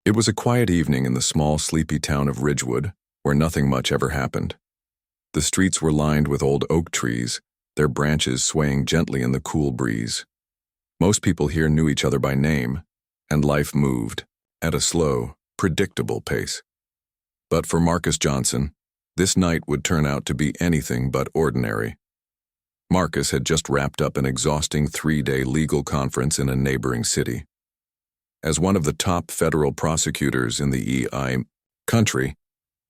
It was a quiet evening in the small, sleepy town of Ridgewood, where nothing much ever happened. The streets were lined with old oak trees, their branches swaying gently in the cool breeze. Most people here knew each other by name, and life moved at a slow, predictable pace. But for Marcus Johnson, this night would turn out to be anything but ordinary. Marcus had just wrapped up an exhausting 3-day legal conference in a neighboring city. As one of the top federal prosecutors in the EI country,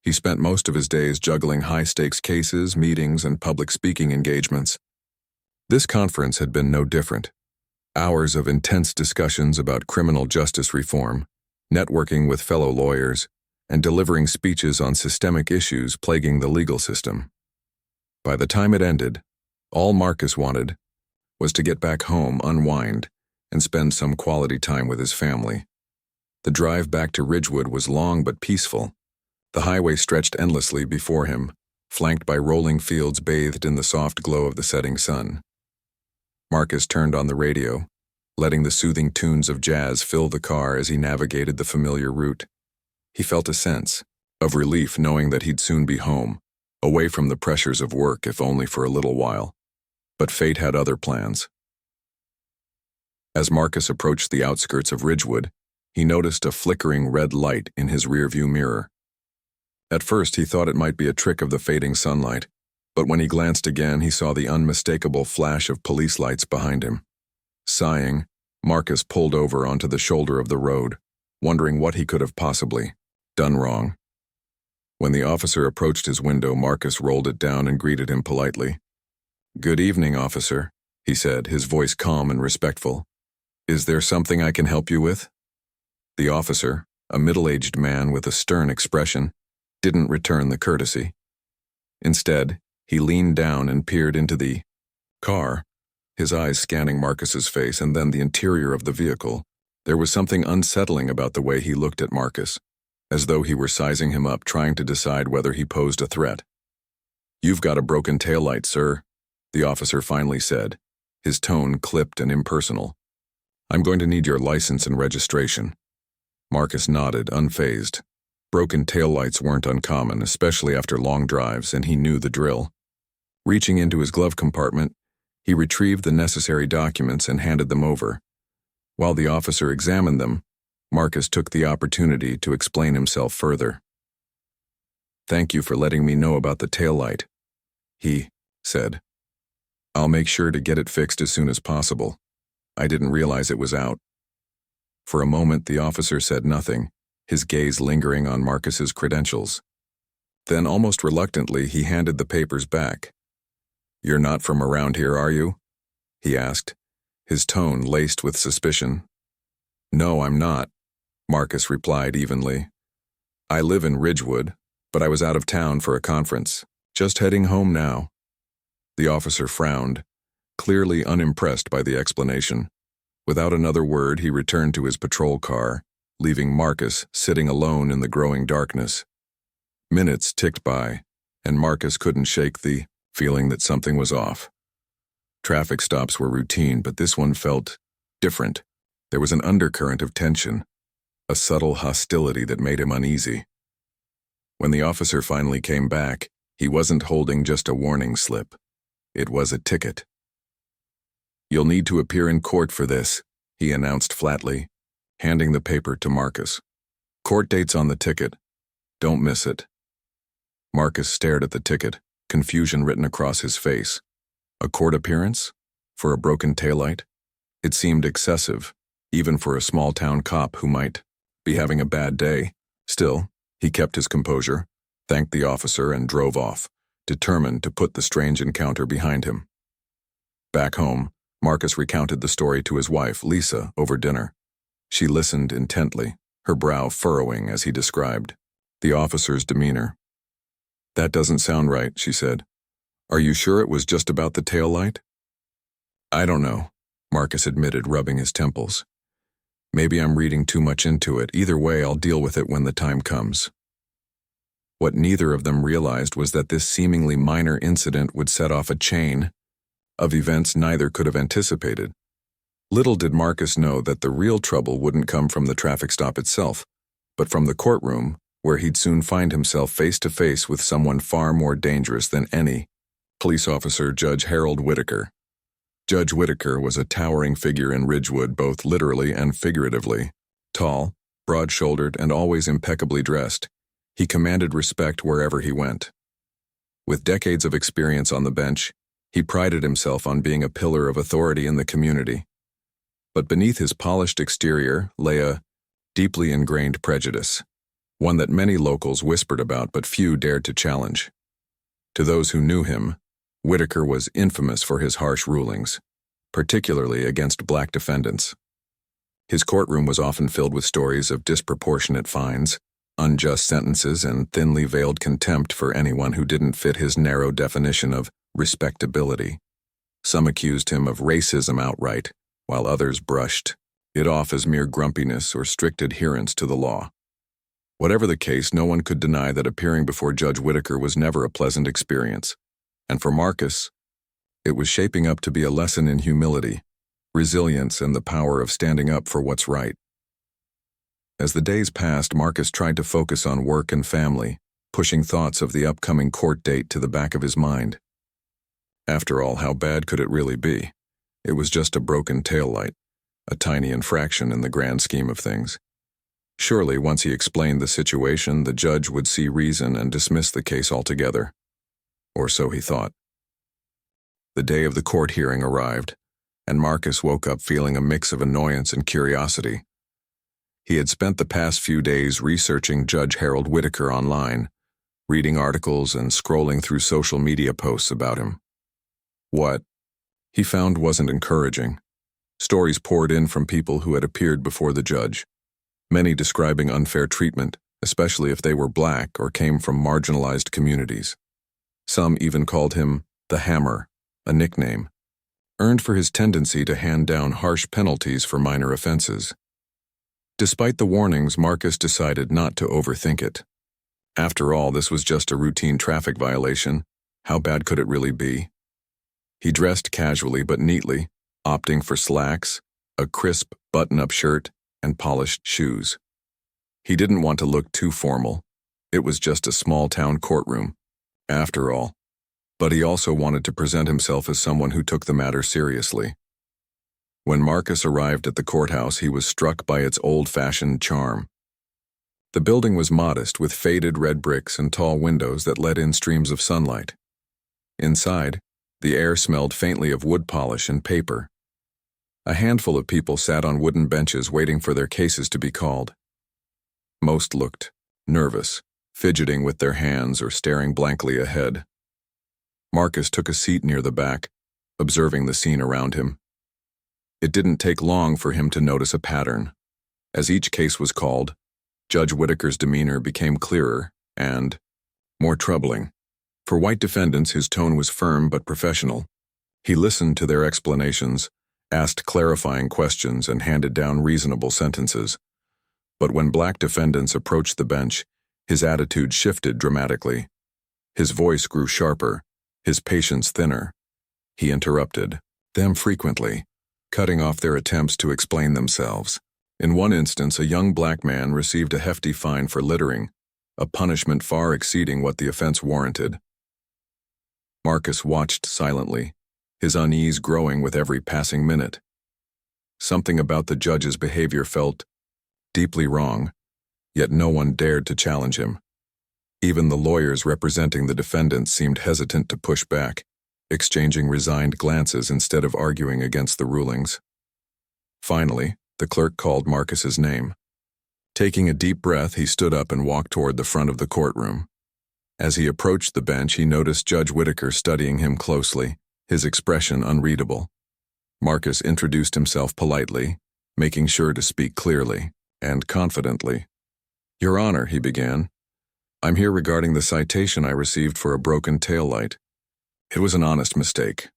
he spent most of his days juggling high-stakes cases, meetings, and public speaking engagements. This conference had been no different. Hours of intense discussions about criminal justice reform, networking with fellow lawyers, and delivering speeches on systemic issues plaguing the legal system. By the time it ended, all Marcus wanted was to get back home, unwind, and spend some quality time with his family. The drive back to Ridgewood was long but peaceful. The highway stretched endlessly before him, flanked by rolling fields bathed in the soft glow of the setting sun. Marcus turned on the radio, letting the soothing tunes of jazz fill the car as he navigated the familiar route. He felt a sense of relief knowing that he'd soon be home, away from the pressures of work if only for a little while. But fate had other plans. As Marcus approached the outskirts of Ridgewood, he noticed a flickering red light in his rearview mirror. At first, he thought it might be a trick of the fading sunlight, but when he glanced again, he saw the unmistakable flash of police lights behind him. Sighing, Marcus pulled over onto the shoulder of the road, wondering what he could have possibly done wrong. When the officer approached his window, Marcus rolled it down and greeted him politely. "Good evening, officer," he said, his voice calm and respectful. "Is there something I can help you with?" The officer, a middle-aged man with a stern expression, didn't return the courtesy. Instead, he leaned down and peered into the car, his eyes scanning Marcus's face and then the interior of the vehicle. There was something unsettling about the way he looked at Marcus, as though he were sizing him up, trying to decide whether he posed a threat. "You've got a broken taillight, sir," the officer finally said, his tone clipped and impersonal. "I'm going to need your license and registration." Marcus nodded, unfazed. Broken taillights weren't uncommon, especially after long drives, and he knew the drill. Reaching into his glove compartment, he retrieved the necessary documents and handed them over. While the officer examined them, Marcus took the opportunity to explain himself further. "Thank you for letting me know about the taillight," he said. "I'll make sure to get it fixed as soon as possible. I didn't realize it was out." For a moment, the officer said nothing, his gaze lingering on Marcus's credentials. Then, almost reluctantly, he handed the papers back. "You're not from around here, are you?" he asked, his tone laced with suspicion. "No, I'm not," Marcus replied evenly. "I live in Ridgewood, but I was out of town for a conference. Just heading home now." The officer frowned, clearly unimpressed by the explanation. Without another word, he returned to his patrol car, leaving Marcus sitting alone in the growing darkness. Minutes ticked by, and Marcus couldn't shake the feeling that something was off. Traffic stops were routine, but this one felt different. There was an undercurrent of tension, a subtle hostility that made him uneasy. When the officer finally came back, he wasn't holding just a warning slip. It was a ticket. "You'll need to appear in court for this," he announced flatly, handing the paper to Marcus. "Court date's on the ticket. Don't miss it." Marcus stared at the ticket, confusion written across his face. A court appearance? For a broken taillight? It seemed excessive, even for a small-town cop who might be having a bad day. Still, he kept his composure, thanked the officer, and drove off, determined to put the strange encounter behind him. Back home, Marcus recounted the story to his wife, Lisa, over dinner. She listened intently, her brow furrowing as he described the officer's demeanor. "That doesn't sound right," she said. "Are you sure it was just about the taillight?" "I don't know," Marcus admitted, rubbing his temples. "Maybe I'm reading too much into it. Either way, I'll deal with it when the time comes." What neither of them realized was that this seemingly minor incident would set off a chain of events neither could have anticipated. Little did Marcus know that the real trouble wouldn't come from the traffic stop itself, but from the courtroom, where he'd soon find himself face to face with someone far more dangerous than any police officer, Judge Harold Whitaker. Judge Whitaker was a towering figure in Ridgewood, both literally and figuratively. Tall, broad-shouldered, and always impeccably dressed, he commanded respect wherever he went. With decades of experience on the bench, he prided himself on being a pillar of authority in the community. But beneath his polished exterior lay a deeply ingrained prejudice, one that many locals whispered about but few dared to challenge. To those who knew him, Whitaker was infamous for his harsh rulings, particularly against black defendants. His courtroom was often filled with stories of disproportionate fines, unjust sentences, and thinly veiled contempt for anyone who didn't fit his narrow definition of respectability. Some accused him of racism outright, while others brushed it off as mere grumpiness or strict adherence to the law. Whatever the case, no one could deny that appearing before Judge Whitaker was never a pleasant experience. And for Marcus, it was shaping up to be a lesson in humility, resilience, and the power of standing up for what's right. As the days passed, Marcus tried to focus on work and family, pushing thoughts of the upcoming court date to the back of his mind. After all, how bad could it really be? It was just a broken taillight, a tiny infraction in the grand scheme of things. Surely, once he explained the situation, the judge would see reason and dismiss the case altogether. Or so he thought. The day of the court hearing arrived, and Marcus woke up feeling a mix of annoyance and curiosity. He had spent the past few days researching Judge Harold Whitaker online, reading articles and scrolling through social media posts about him. What he found wasn't encouraging. Stories poured in from people who had appeared before the judge, many describing unfair treatment, especially if they were black or came from marginalized communities. Some even called him the Hammer, a nickname earned for his tendency to hand down harsh penalties for minor offenses. Despite the warnings, Marcus decided not to overthink it. After all, this was just a routine traffic violation. How bad could it really be? He dressed casually but neatly, opting for slacks, a crisp button-up shirt, and polished shoes. He didn't want to look too formal. It was just a small-town courtroom, after all. But he also wanted to present himself as someone who took the matter seriously. When Marcus arrived at the courthouse, he was struck by its old-fashioned charm. The building was modest, with faded red bricks and tall windows that let in streams of sunlight. Inside, the air smelled faintly of wood polish and paper. A handful of people sat on wooden benches waiting for their cases to be called. Most looked nervous, fidgeting with their hands or staring blankly ahead. Marcus took a seat near the back, observing the scene around him. It didn't take long for him to notice a pattern. As each case was called, Judge Whitaker's demeanor became clearer and more troubling. For white defendants, his tone was firm but professional. He listened to their explanations, asked clarifying questions, and handed down reasonable sentences. But when black defendants approached the bench, his attitude shifted dramatically. His voice grew sharper, his patience thinner. He interrupted them frequently, cutting off their attempts to explain themselves. In one instance, a young black man received a hefty fine for littering, a punishment far exceeding what the offense warranted. Marcus watched silently, his unease growing with every passing minute. Something about the judge's behavior felt deeply wrong, yet no one dared to challenge him. Even the lawyers representing the defendants seemed hesitant to push back, exchanging resigned glances instead of arguing against the rulings. Finally, the clerk called Marcus's name. Taking a deep breath, he stood up and walked toward the front of the courtroom. As he approached the bench, he noticed Judge Whitaker studying him closely, his expression unreadable. Marcus introduced himself politely, making sure to speak clearly and confidently. "Your Honor," he began, "I'm here regarding the citation I received for a broken taillight. It was an honest mistake.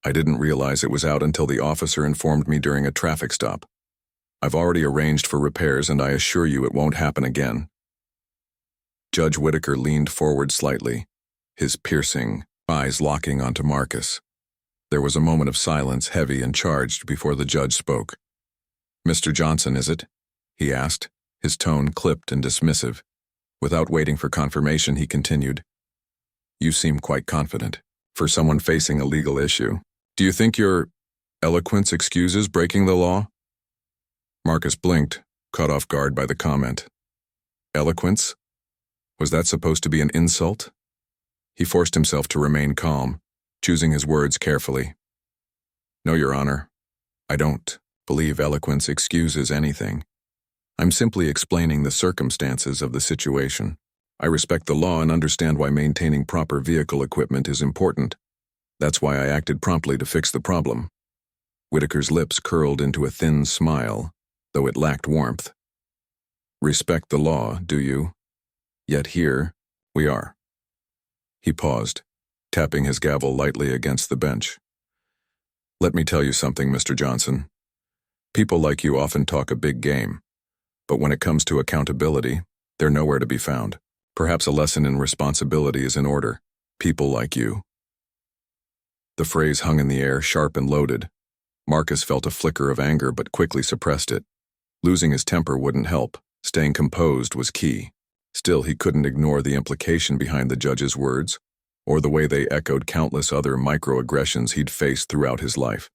I didn't realize it was out until the officer informed me during a traffic stop. I've already arranged for repairs, and I assure you it won't happen again." Judge Whitaker leaned forward slightly, his piercing eyes locking onto Marcus. There was a moment of silence, heavy and charged, before the judge spoke. "Mr. Johnson, is it?" he asked, his tone clipped and dismissive. Without waiting for confirmation, he continued, "You seem quite confident. For someone facing a legal issue, do you think your eloquence excuses breaking the law?" Marcus blinked, caught off guard by the comment. Eloquence? Was that supposed to be an insult? He forced himself to remain calm, choosing his words carefully. "No, Your Honor. I don't believe eloquence excuses anything. I'm simply explaining the circumstances of the situation. I respect the law and understand why maintaining proper vehicle equipment is important. That's why I acted promptly to fix the problem." Whitaker's lips curled into a thin smile, though it lacked warmth. "Respect the law, do you? Yet here we are." He paused, tapping his gavel lightly against the bench. "Let me tell you something, Mr. Johnson. People like you often talk a big game, but when it comes to accountability, they're nowhere to be found. Perhaps a lesson in responsibility is in order. People like you." The phrase hung in the air, sharp and loaded. Marcus felt a flicker of anger but quickly suppressed it. Losing his temper wouldn't help. Staying composed was key. Still, he couldn't ignore the implication behind the judge's words, or the way they echoed countless other microaggressions he'd faced throughout his life.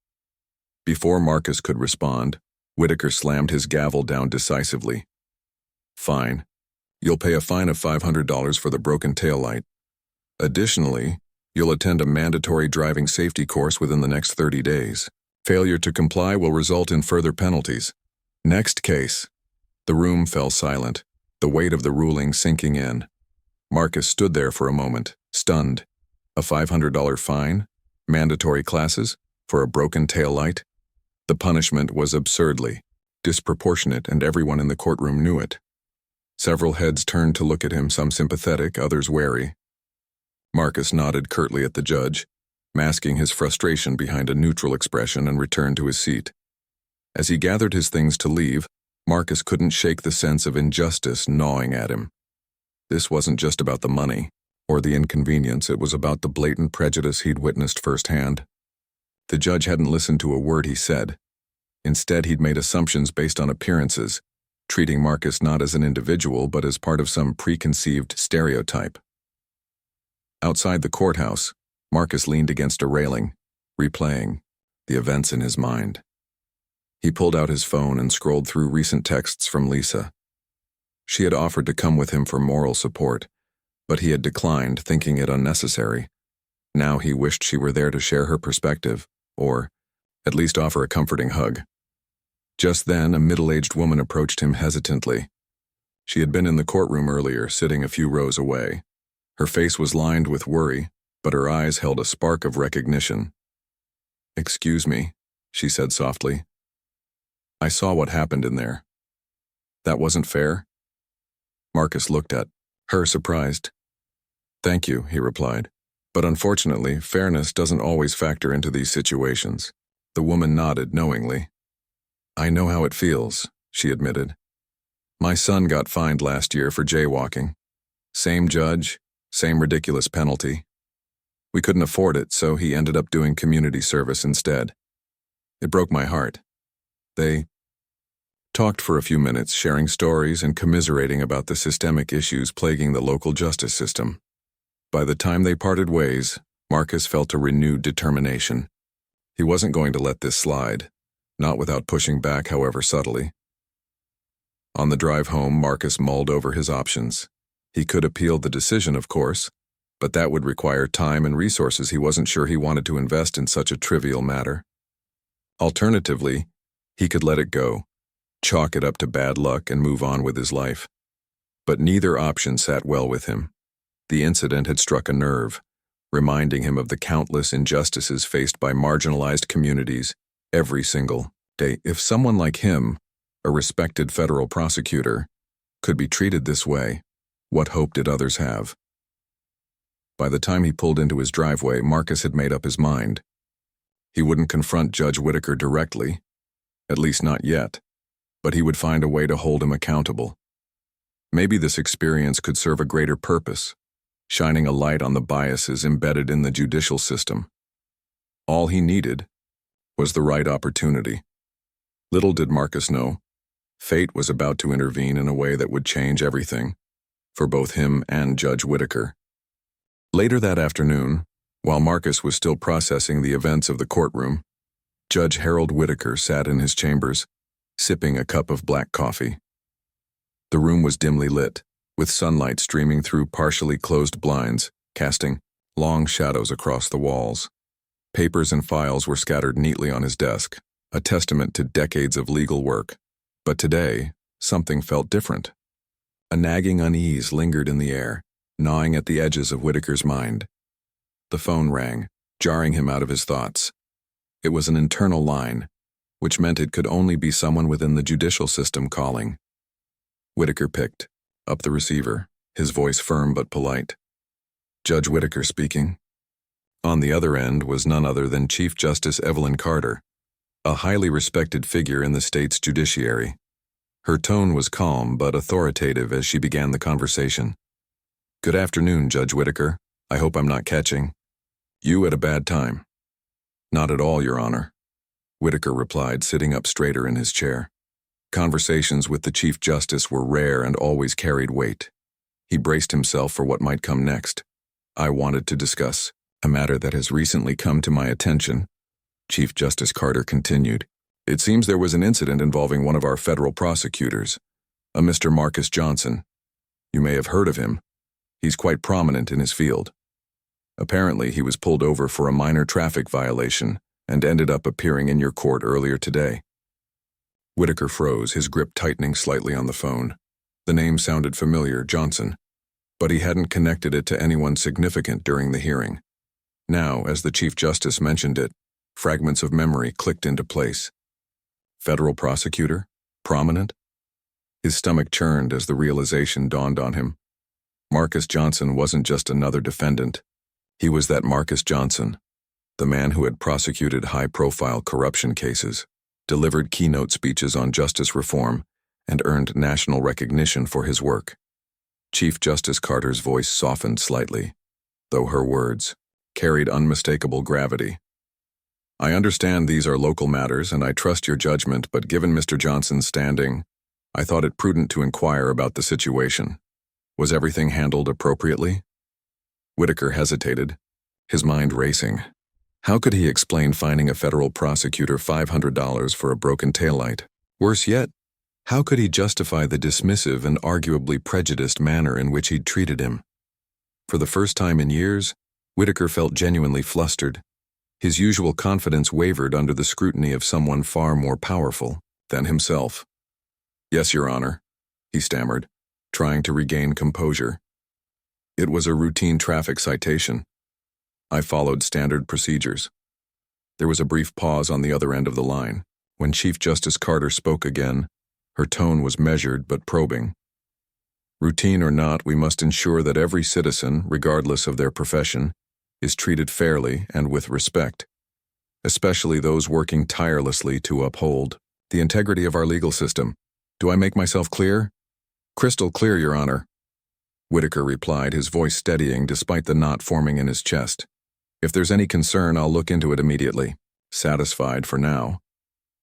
Before Marcus could respond, Whitaker slammed his gavel down decisively. "Fine. You'll pay a fine of $500 for the broken taillight. Additionally, you'll attend a mandatory driving safety course within the next 30 days. Failure to comply will result in further penalties. Next case." The room fell silent, the weight of the ruling sinking in. Marcus stood there for a moment, stunned. A $500 fine? Mandatory classes? For a broken taillight? The punishment was absurdly disproportionate, and everyone in the courtroom knew it. Several heads turned to look at him, some sympathetic, others wary. Marcus nodded curtly at the judge, masking his frustration behind a neutral expression, and returned to his seat. As he gathered his things to leave, Marcus couldn't shake the sense of injustice gnawing at him. This wasn't just about the money or the inconvenience, it was about the blatant prejudice he'd witnessed firsthand. The judge hadn't listened to a word he said. Instead, he'd made assumptions based on appearances, treating Marcus not as an individual but as part of some preconceived stereotype. Outside the courthouse, Marcus leaned against a railing, replaying the events in his mind. He pulled out his phone and scrolled through recent texts from Lisa. She had offered to come with him for moral support, but he had declined, thinking it unnecessary. Now he wished she were there to share her perspective, or at least offer a comforting hug. Just then, a middle-aged woman approached him hesitantly. She had been in the courtroom earlier, sitting a few rows away. Her face was lined with worry, but her eyes held a spark of recognition. "Excuse me," she said softly. "I saw what happened in there. That wasn't fair?" Marcus looked at her, surprised. "Thank you," he replied. "But unfortunately, fairness doesn't always factor into these situations." The woman nodded knowingly. "I know how it feels," she admitted. "My son got fined last year for jaywalking. Same judge, same ridiculous penalty. We couldn't afford it, so he ended up doing community service instead. It broke my heart." They talked for a few minutes, sharing stories and commiserating about the systemic issues plaguing the local justice system. By the time they parted ways, Marcus felt a renewed determination. He wasn't going to let this slide, not without pushing back, however subtly. On the drive home, Marcus mulled over his options. He could appeal the decision, of course, but that would require time and resources he wasn't sure he wanted to invest in such a trivial matter. Alternatively, he could let it go, chalk it up to bad luck, and move on with his life. But neither option sat well with him. The incident had struck a nerve, reminding him of the countless injustices faced by marginalized communities every single day. If someone like him, a respected federal prosecutor, could be treated this way, what hope did others have? By the time he pulled into his driveway, Marcus had made up his mind. He wouldn't confront Judge Whitaker directly, at least not yet, but he would find a way to hold him accountable. Maybe this experience could serve a greater purpose, shining a light on the biases embedded in the judicial system. All he needed was the right opportunity. Little did Marcus know, Fate was about to intervene in a way that would change everything, for both him and Judge Whitaker. Later that afternoon, while Marcus was still processing the events of the courtroom, Judge Harold Whitaker sat in his chambers, sipping a cup of black coffee. The room was dimly lit, with sunlight streaming through partially closed blinds, casting long shadows across the walls. Papers and files were scattered neatly on his desk, a testament to decades of legal work. But today, something felt different. A nagging unease lingered in the air, gnawing at the edges of Whitaker's mind. The phone rang, jarring him out of his thoughts. It was an internal line, which meant it could only be someone within the judicial system calling. Whitaker picked up the receiver, his voice firm but polite. Judge Whitaker speaking. On the other end was none other than Chief Justice Evelyn Carter, a highly respected figure in the state's judiciary. Her tone was calm but authoritative as she began the conversation. "Good afternoon, Judge Whitaker. I hope I'm not catching you at a bad time." "Not at all, Your Honor," Whitaker replied, sitting up straighter in his chair. Conversations with the Chief Justice were rare and always carried weight. He braced himself for what might come next. "I wanted to discuss a matter that has recently come to my attention," Chief Justice Carter continued. "It seems there was an incident involving one of our federal prosecutors, a Mr. Marcus Johnson. You may have heard of him. He's quite prominent in his field. Apparently, he was pulled over for a minor traffic violation and ended up appearing in your court earlier today." Whitaker froze, his grip tightening slightly on the phone. The name sounded familiar, Johnson, but he hadn't connected it to anyone significant during the hearing. Now, as the Chief Justice mentioned it, fragments of memory clicked into place. Federal prosecutor? Prominent? His stomach churned as the realization dawned on him. Marcus Johnson wasn't just another defendant. He was that Marcus Johnson, the man who had prosecuted high-profile corruption cases, delivered keynote speeches on justice reform, and earned national recognition for his work. Chief Justice Carter's voice softened slightly, though her words carried unmistakable gravity. "I understand these are local matters, and I trust your judgment, but given Mr. Johnson's standing, I thought it prudent to inquire about the situation. Was everything handled appropriately?" Whitaker hesitated, his mind racing. How could he explain fining a federal prosecutor $500 for a broken taillight? Worse yet, how could he justify the dismissive and arguably prejudiced manner in which he'd treated him? For the first time in years, Whitaker felt genuinely flustered. His usual confidence wavered under the scrutiny of someone far more powerful than himself. "Yes, Your Honor," he stammered, trying to regain composure. "It was a routine traffic citation. I followed standard procedures." There was a brief pause on the other end of the line. When Chief Justice Carter spoke again, her tone was measured but probing. "Routine or not, we must ensure that every citizen, regardless of their profession, is treated fairly and with respect, especially those working tirelessly to uphold the integrity of our legal system. Do I make myself clear?" "Crystal clear, Your Honor," Whitaker replied, his voice steadying despite the knot forming in his chest. "If there's any concern, I'll look into it immediately." Satisfied for now,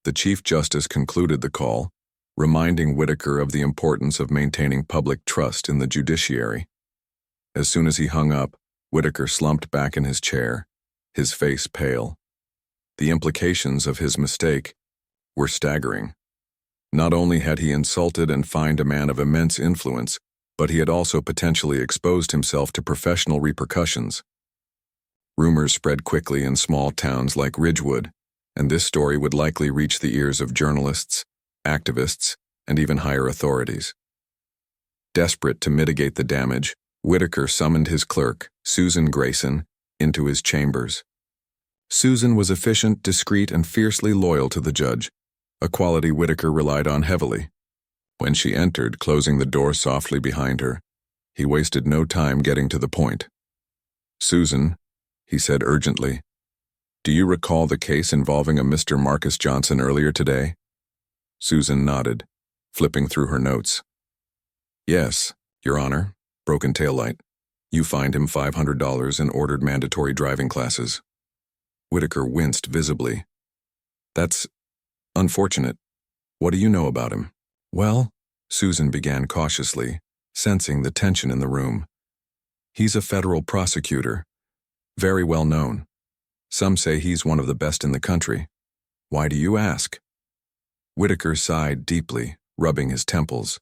the Chief Justice concluded the call, reminding Whitaker of the importance of maintaining public trust in the judiciary. As soon as he hung up, Whitaker slumped back in his chair, his face pale. The implications of his mistake were staggering. Not only had he insulted and fined a man of immense influence, but he had also potentially exposed himself to professional repercussions. Rumors spread quickly in small towns like Ridgewood, and this story would likely reach the ears of journalists, activists, and even higher authorities. Desperate to mitigate the damage, Whitaker summoned his clerk, Susan Grayson, into his chambers. Susan was efficient, discreet, and fiercely loyal to the judge, a quality Whitaker relied on heavily. When she entered, closing the door softly behind her, he wasted no time getting to the point. "Susan," he said urgently, "do you recall the case involving a Mr. Marcus Johnson earlier today?" Susan nodded, flipping through her notes. "Yes, Your Honor. Broken taillight. You fined him $500 and ordered mandatory driving classes." Whitaker winced visibly. "That's unfortunate. What do you know about him?" Well, Susan began cautiously, sensing the tension in the room. He's a federal prosecutor, very well known. Some say he's one of the best in the country. Why do you ask? Whitaker sighed deeply, rubbing his temples.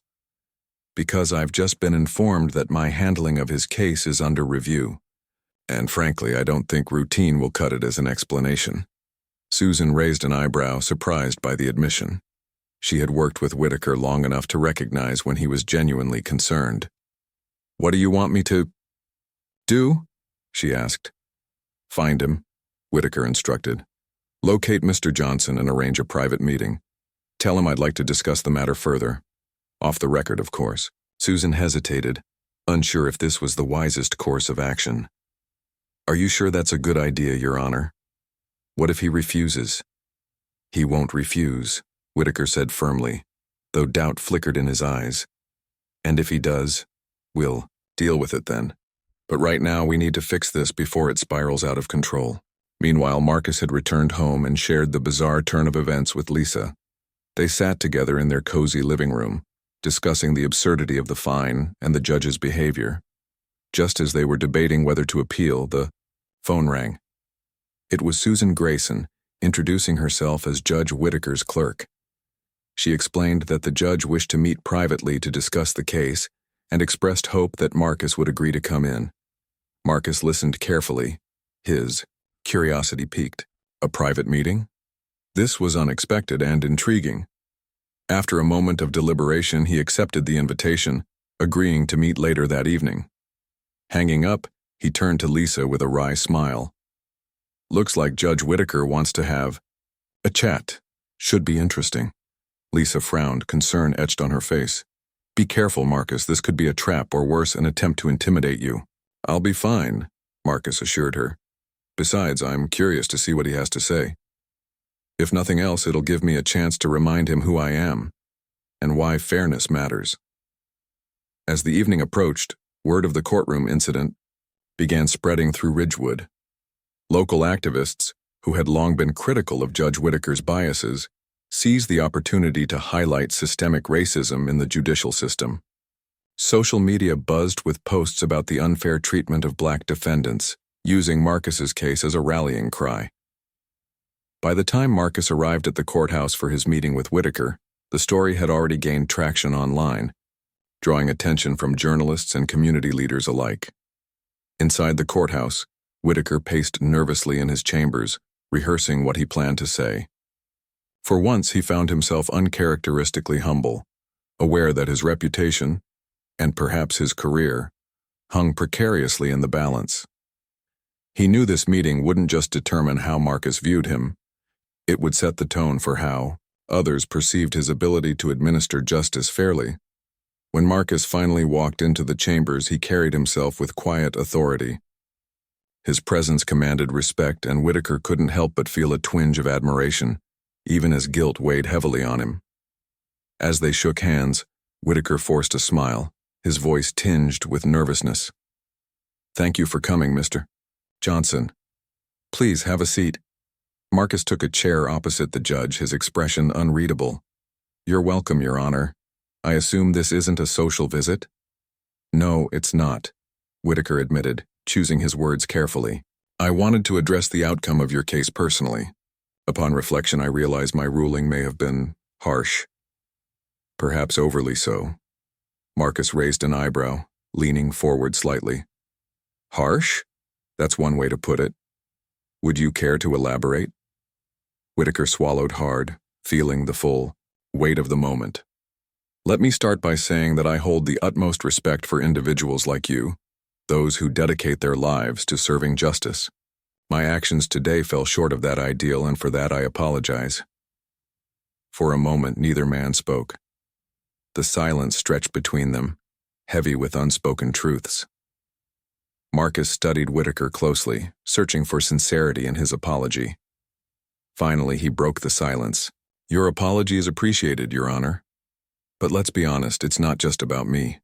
Because I've just been informed that my handling of his case is under review. And frankly, I don't think routine will cut it as an explanation. Susan raised an eyebrow, surprised by the admission. She had worked with Whitaker long enough to recognize when he was genuinely concerned. What do you want me to do? She asked. Find him, Whitaker instructed. Locate Mr. Johnson and arrange a private meeting. Tell him I'd like to discuss the matter further. Off the record, of course. Susan hesitated, unsure if this was the wisest course of action. Are you sure that's a good idea, Your Honor? What if he refuses? He won't refuse, Whitaker said firmly, though doubt flickered in his eyes. And if he does, we'll deal with it then. But right now we need to fix this before it spirals out of control. Meanwhile, Marcus had returned home and shared the bizarre turn of events with Lisa. They sat together in their cozy living room, discussing the absurdity of the fine and the judge's behavior. Just as they were debating whether to appeal, the phone rang. It was Susan Grayson, introducing herself as Judge Whitaker's clerk. She explained that the judge wished to meet privately to discuss the case and expressed hope that Marcus would agree to come in. Marcus listened carefully, his curiosity piqued. A private meeting? This was unexpected and intriguing. After a moment of deliberation, he accepted the invitation, agreeing to meet later that evening. Hanging up, he turned to Lisa with a wry smile. Looks like Judge Whitaker wants to have a chat. Should be interesting. Lisa frowned, concern etched on her face. Be careful, Marcus. This could be a trap or worse, an attempt to intimidate you. I'll be fine, Marcus assured her. Besides, I'm curious to see what he has to say. If nothing else, it'll give me a chance to remind him who I am and why fairness matters. As the evening approached, word of the courtroom incident began spreading through Ridgewood. Local activists, who had long been critical of Judge Whitaker's biases, seized the opportunity to highlight systemic racism in the judicial system. Social media buzzed with posts about the unfair treatment of black defendants, using Marcus's case as a rallying cry. By the time Marcus arrived at the courthouse for his meeting with Whitaker, the story had already gained traction online, drawing attention from journalists and community leaders alike. Inside the courthouse, Whitaker paced nervously in his chambers, rehearsing what he planned to say. For once, he found himself uncharacteristically humble, aware that his reputation, and perhaps his career, hung precariously in the balance. He knew this meeting wouldn't just determine how Marcus viewed him, it would set the tone for how others perceived his ability to administer justice fairly. When Marcus finally walked into the chambers, he carried himself with quiet authority. His presence commanded respect, and Whitaker couldn't help but feel a twinge of admiration, even as guilt weighed heavily on him. As they shook hands, Whitaker forced a smile, his voice tinged with nervousness. Thank you for coming, Mr. Johnson. Please have a seat. Marcus took a chair opposite the judge, his expression unreadable. You're welcome, Your Honor. I assume this isn't a social visit? No, it's not, Whitaker admitted, choosing his words carefully. I wanted to address the outcome of your case personally. Upon reflection, I realize my ruling may have been harsh. Perhaps overly so. Marcus raised an eyebrow, leaning forward slightly. Harsh? That's one way to put it. Would you care to elaborate? Whitaker swallowed hard, feeling the full weight of the moment. Let me start by saying that I hold the utmost respect for individuals like you, those who dedicate their lives to serving justice. My actions today fell short of that ideal, and for that I apologize. For a moment, neither man spoke. The silence stretched between them, heavy with unspoken truths. Marcus studied Whitaker closely, searching for sincerity in his apology. Finally, he broke the silence. Your apology is appreciated, Your Honor. But let's be honest, it's not just about me.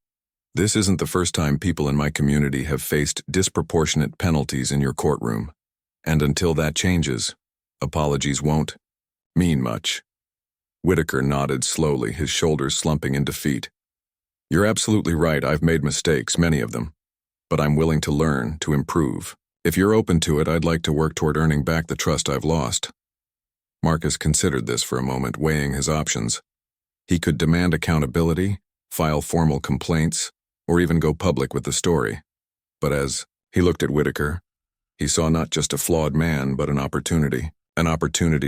This isn't the first time people in my community have faced disproportionate penalties in your courtroom. And until that changes, apologies won't mean much. Whitaker nodded slowly, his shoulders slumping in defeat. You're absolutely right, I've made mistakes, many of them. But I'm willing to learn, to improve. If you're open to it, I'd like to work toward earning back the trust I've lost. Marcus considered this for a moment, weighing his options. He could demand accountability, file formal complaints, or even go public with the story. But as he looked at Whitaker, he saw not just a flawed man, but an opportunity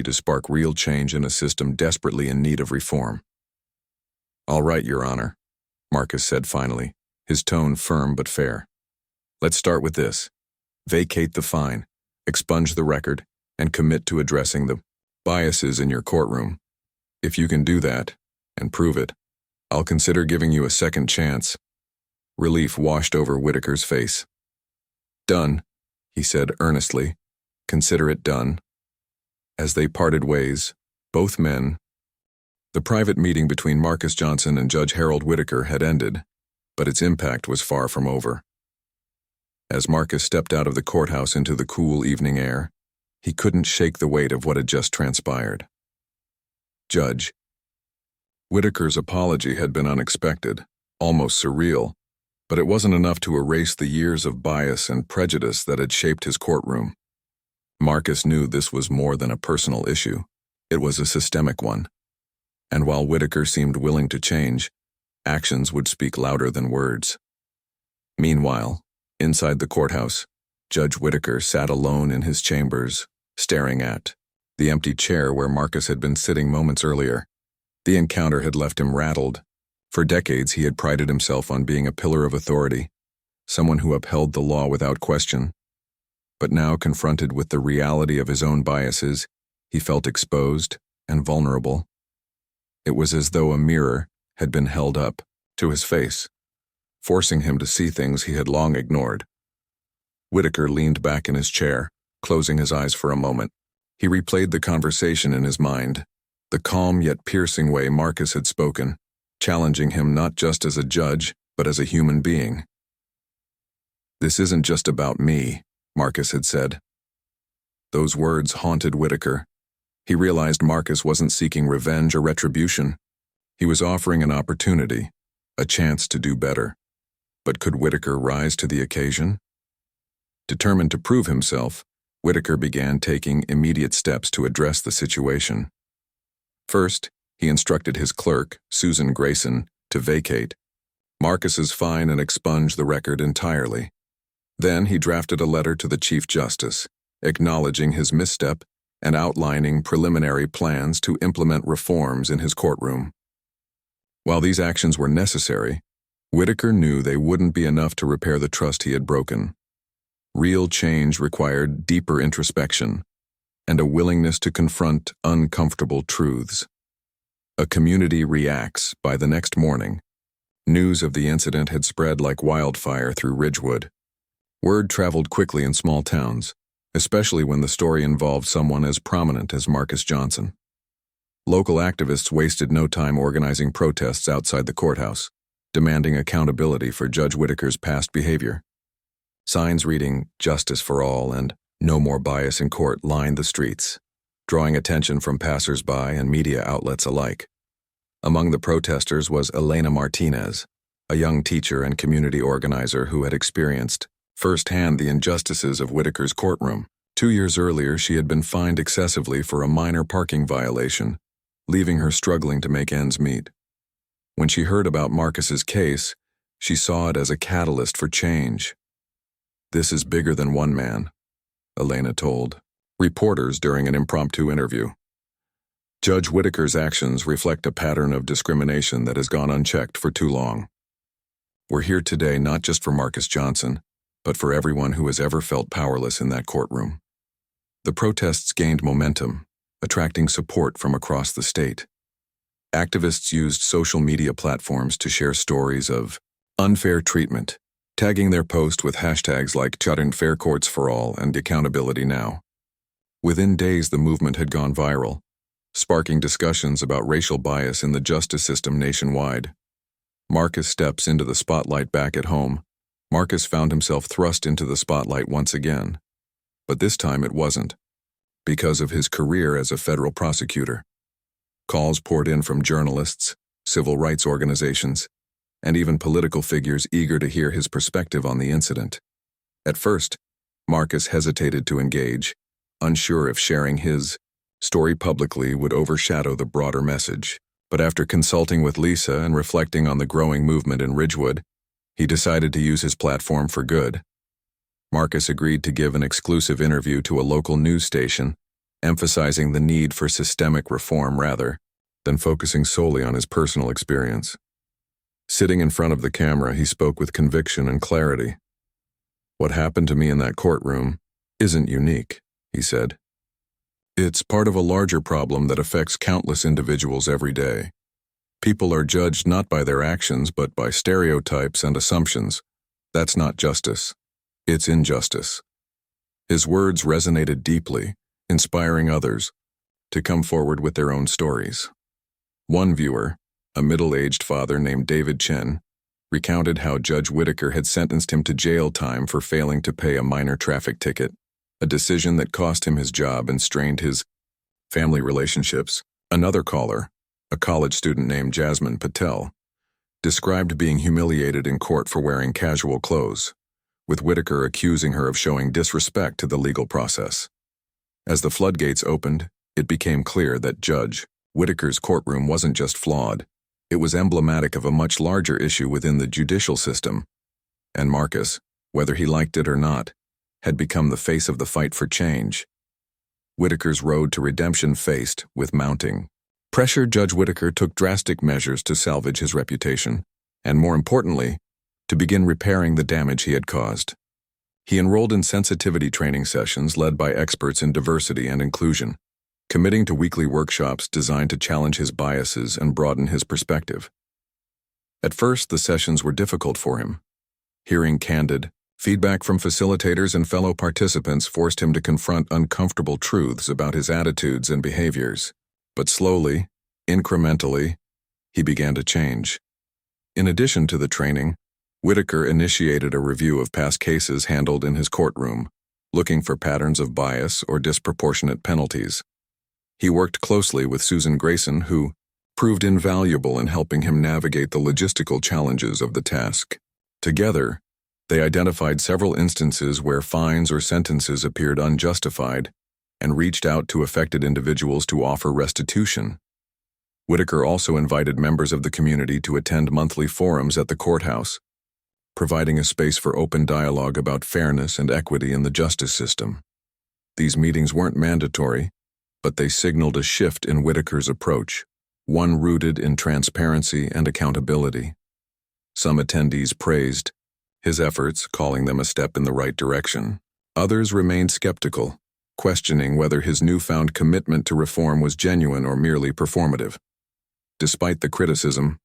to spark real change in a system desperately in need of reform. All right, Your Honor, Marcus said finally, his tone firm but fair. Let's start with this. Vacate the fine, expunge the record, and commit to addressing the biases in your courtroom. If you can do that, and prove it, I'll consider giving you a second chance. Relief washed over Whitaker's face. Done, he said earnestly. Consider it done. As they parted ways, both men. The private meeting between Marcus Johnson and Judge Harold Whitaker had ended, but its impact was far from over. As Marcus stepped out of the courthouse into the cool evening air, he couldn't shake the weight of what had just transpired. Judge. Whitaker's apology had been unexpected, almost surreal, but it wasn't enough to erase the years of bias and prejudice that had shaped his courtroom. Marcus knew this was more than a personal issue. It was a systemic one. And while Whitaker seemed willing to change, actions would speak louder than words. Meanwhile, inside the courthouse, Judge Whitaker sat alone in his chambers, staring at the empty chair where Marcus had been sitting moments earlier. The encounter had left him rattled. For decades, he had prided himself on being a pillar of authority, someone who upheld the law without question. But now, confronted with the reality of his own biases, he felt exposed and vulnerable. It was as though a mirror had been held up to his face, forcing him to see things he had long ignored. Whitaker leaned back in his chair, closing his eyes for a moment. He replayed the conversation in his mind, the calm yet piercing way Marcus had spoken, challenging him not just as a judge, but as a human being. This isn't just about me, Marcus had said. Those words haunted Whitaker. He realized Marcus wasn't seeking revenge or retribution. He was offering an opportunity, a chance to do better. But could Whitaker rise to the occasion? Determined to prove himself, Whitaker began taking immediate steps to address the situation. First, he instructed his clerk, Susan Grayson, to vacate Marcus's fine and expunge the record entirely. Then he drafted a letter to the Chief Justice, acknowledging his misstep and outlining preliminary plans to implement reforms in his courtroom. While these actions were necessary, Whitaker knew they wouldn't be enough to repair the trust he had broken. Real change required deeper introspection and a willingness to confront uncomfortable truths. A community reacts. By the next morning, news of the incident had spread like wildfire through Ridgewood. Word traveled quickly in small towns, especially when the story involved someone as prominent as Marcus Johnson. Local activists wasted no time organizing protests outside the courthouse, demanding accountability for Judge Whitaker's past behavior. Signs reading "Justice for All" and "No More Bias in Court" lined the streets, drawing attention from passers-by and media outlets alike. Among the protesters was Elena Martinez, a young teacher and community organizer who had experienced firsthand the injustices of Whitaker's courtroom. 2 years earlier, she had been fined excessively for a minor parking violation, leaving her struggling to make ends meet. When she heard about Marcus's case, she saw it as a catalyst for change. "This is bigger than one man," Elena told reporters during an impromptu interview. "Judge Whitaker's actions reflect a pattern of discrimination that has gone unchecked for too long. We're here today not just for Marcus Johnson, but for everyone who has ever felt powerless in that courtroom." The protests gained momentum, attracting support from across the state. Activists used social media platforms to share stories of unfair treatment, tagging their post with hashtags like "Fair Courts for All" and "Accountability Now." Within days, the movement had gone viral, sparking discussions about racial bias in the justice system nationwide. Marcus steps into the spotlight back at home. Marcus found himself thrust into the spotlight once again. But this time it wasn't because of his career as a federal prosecutor. Calls poured in from journalists, civil rights organizations, and even political figures eager to hear his perspective on the incident. At first, Marcus hesitated to engage, unsure if sharing his story publicly would overshadow the broader message. But after consulting with Lisa and reflecting on the growing movement in Ridgewood, he decided to use his platform for good. Marcus agreed to give an exclusive interview to a local news station, emphasizing the need for systemic reform rather than focusing solely on his personal experience. Sitting in front of the camera, he spoke with conviction and clarity. "What happened to me in that courtroom isn't unique," he said. "It's part of a larger problem that affects countless individuals every day. People are judged not by their actions but by stereotypes and assumptions. That's not justice. It's injustice." His words resonated deeply, inspiring others to come forward with their own stories. One viewer, a middle-aged father named David Chen, recounted how Judge Whitaker had sentenced him to jail time for failing to pay a minor traffic ticket, a decision that cost him his job and strained his family relationships. Another caller, a college student named Jasmine Patel, described being humiliated in court for wearing casual clothes, with Whitaker accusing her of showing disrespect to the legal process. As the floodgates opened, it became clear that Judge Whitaker's courtroom wasn't just flawed, it was emblematic of a much larger issue within the judicial system. And Marcus, whether he liked it or not, had become the face of the fight for change. Whitaker's road to redemption faced with mounting pressure. Judge Whitaker took drastic measures to salvage his reputation, and more importantly, to begin repairing the damage he had caused. He enrolled in sensitivity training sessions led by experts in diversity and inclusion, committing to weekly workshops designed to challenge his biases and broaden his perspective. At first, the sessions were difficult for him. Hearing candid feedback from facilitators and fellow participants forced him to confront uncomfortable truths about his attitudes and behaviors. But slowly, incrementally, he began to change. In addition to the training, Whitaker initiated a review of past cases handled in his courtroom, looking for patterns of bias or disproportionate penalties. He worked closely with Susan Grayson, who proved invaluable in helping him navigate the logistical challenges of the task. Together, they identified several instances where fines or sentences appeared unjustified and reached out to affected individuals to offer restitution. Whitaker also invited members of the community to attend monthly forums at the courthouse, providing a space for open dialogue about fairness and equity in the justice system. These meetings weren't mandatory, but they signaled a shift in Whitaker's approach, one rooted in transparency and accountability. Some attendees praised his efforts, calling them a step in the right direction. Others remained skeptical, questioning whether his newfound commitment to reform was genuine or merely performative. Despite the criticism,